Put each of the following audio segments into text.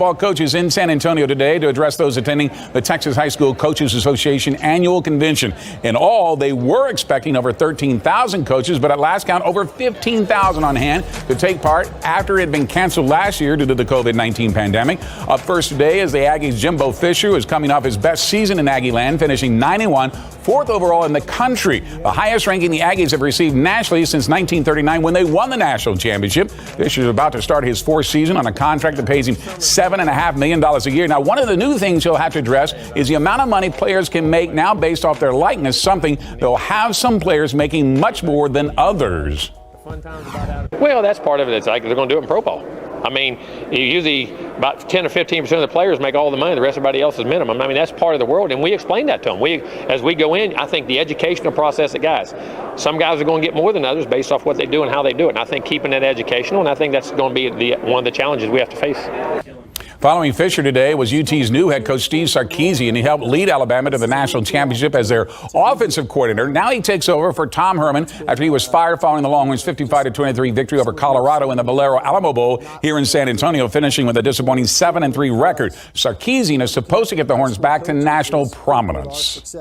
Ball coaches in San Antonio today to address those attending the Texas High School Coaches Association annual convention. In all, they were expecting over 13,000 coaches, but at last count, over 15,000 on hand to take part after it had been canceled last year due to the COVID-19 pandemic. Up first today is the Aggies' Jimbo Fisher, who is coming off his best season in Aggie land, finishing 91, fourth overall in the country, the highest ranking the Aggies have received nationally since 1939 when they won the national championship. Fisher is about to start his fourth season on a contract that pays him $7.5 million a year. Now, one of the new things he'll have to address is the amount of money players can make now based off their likeness, something they'll have some players making much more than others. Well, that's part of it. It's like they're going to do it in pro ball. I mean, usually about 10 or 15% of the players make all the money. The rest of everybody else is minimum. I mean, that's part of the world, and we explain that to them. As we go in, I think the educational process of guys, some guys are going to get more than others based off what they do and how they do it. And I think keeping it educational, and I think that's going to be one of the challenges we have to face. Following Fisher today was UT's new head coach, Steve Sarkisian, and he helped lead Alabama to the national championship as their offensive coordinator. Now he takes over for Tom Herman after he was fired following the Longhorns' 55-23 victory over Colorado in the Valero Alamo Bowl here in San Antonio, finishing with a disappointing 7-3 record. Sarkisian is supposed to get the Horns back to national prominence.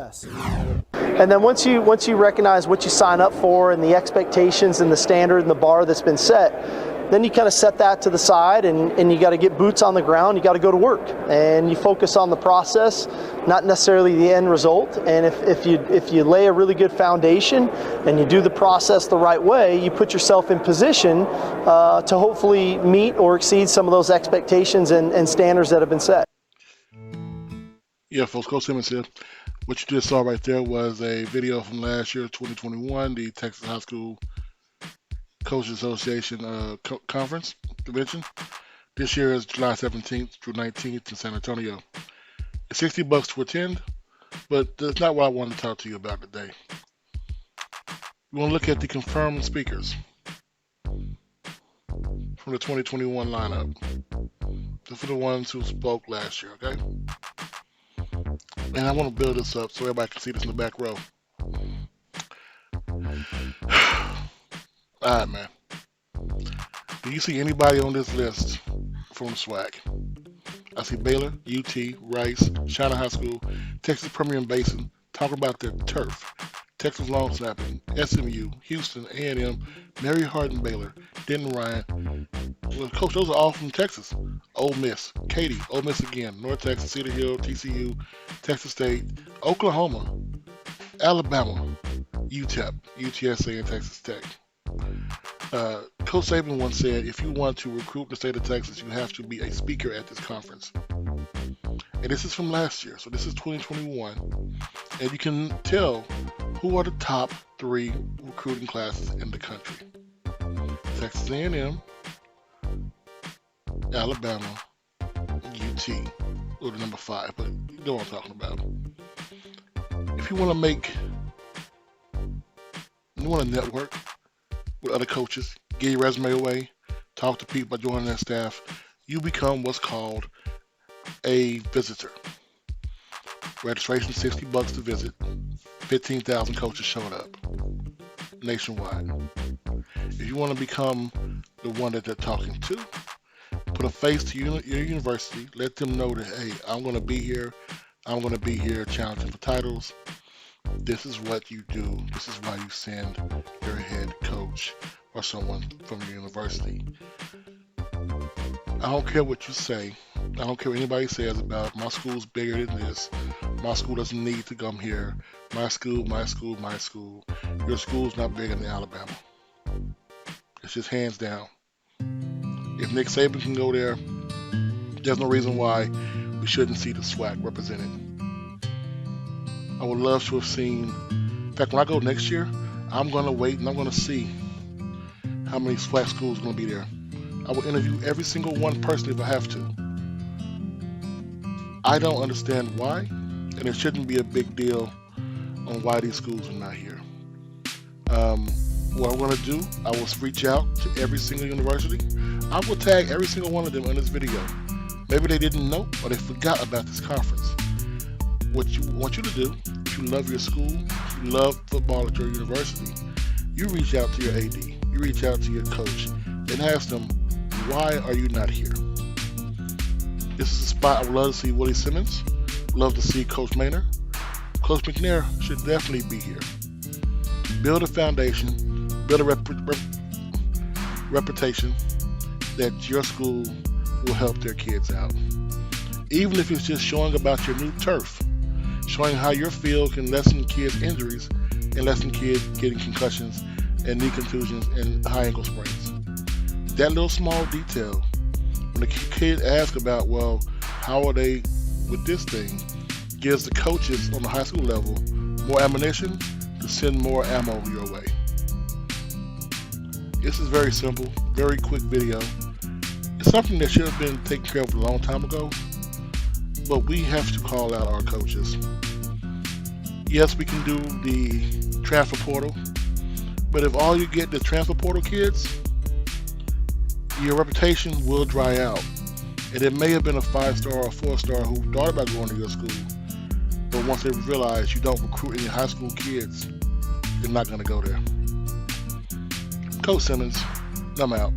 And then once you recognize what you sign up for and the expectations and the standard and the bar that's been set, then you kind of set that to the side and you got to get boots on the ground. You got to go to work and you focus on the process, not necessarily the end result. And if you lay a really good foundation and you do the process the right way, you put yourself in position to hopefully meet or exceed some of those expectations and standards that have been set. Yeah, folks, Coach Simmons here. What you just saw right there was a video from last year, 2021, the Texas High School Coaches Association conference convention. This year is July 17th through 19th in San Antonio. It's $60 to attend, but that's not what I wanted to talk to you about today. We want to look at the confirmed speakers from the 2021 lineup. Those are the ones who spoke last year, okay? And I want to build this up so everybody can see this in the back row. All right, man. Do you see anybody on this list from the SWAC? I see Baylor, UT, Rice, China High School, Texas Permian Basin, talking about their turf. Texas Long Snapping, SMU, Houston, A&M, Mary Hardin Baylor, Denton Ryan. Well, Coach, those are all from Texas. Ole Miss, Katy, Ole Miss again, North Texas, Cedar Hill, TCU, Texas State, Oklahoma, Alabama, UTEP, UTSA, and Texas Tech. Coach Saban once said, if you want to recruit the state of Texas, you have to be a speaker at this conference. And this is from last year, so this is 2021. And you can tell who are the top 3 recruiting classes in the country. Texas A&M, Alabama, UT, or the number 5, but you know what I'm talking about. If you want to network with other coaches, get your resume away, talk to people by joining that staff, you become what's called a visitor. Registration $60 to visit. 15,000 coaches showing up nationwide. If you want to become the one that they're talking to, put a face to your university, let them know that, hey, I'm going to be here challenging for titles. This is what you do. This is why you send your head coach or someone from your university. I don't care what you say. I don't care what anybody says about my school's bigger than this. My school doesn't need to come here. My school. Your school's not bigger than Alabama. It's just hands down. If Nick Saban can go there, there's no reason why we shouldn't see the SWAC represented. I would love to have seen, in fact, when I go next year, I'm going to wait and I'm going to see how many SWAC schools are going to be there. I will interview every single one personally if I have to. I don't understand why, and it shouldn't be a big deal on why these schools are not here. What I'm going to do, I will reach out to every single university. I will tag every single one of them in this video. Maybe they didn't know or they forgot about this conference. What you want you to do, if you love your school, if you love football at your university, you reach out to your AD, you reach out to your coach, and ask them, why are you not here? This is a spot I would love to see Willie Simmons, love to see Coach Maynard. Coach McNair should definitely be here. Build a foundation, build a reputation that your school will help their kids out. Even if it's just showing about your new turf, showing how your field can lessen kids' injuries and lessen kids getting concussions and knee contusions and high ankle sprains. That little small detail, when the kid asks about, well, how are they with this thing, gives the coaches on the high school level more ammunition to send more ammo your way. This is very simple, very quick video. It's something that should have been taken care of a long time ago, but we have to call out our coaches. Yes, we can do the transfer portal, but if all you get the transfer portal kids, your reputation will dry out. And it may have been a 5-star or 4-star who thought about going to your school, but once they realize you don't recruit any high school kids, they're not going to go there. Coach Simmons, I'm out.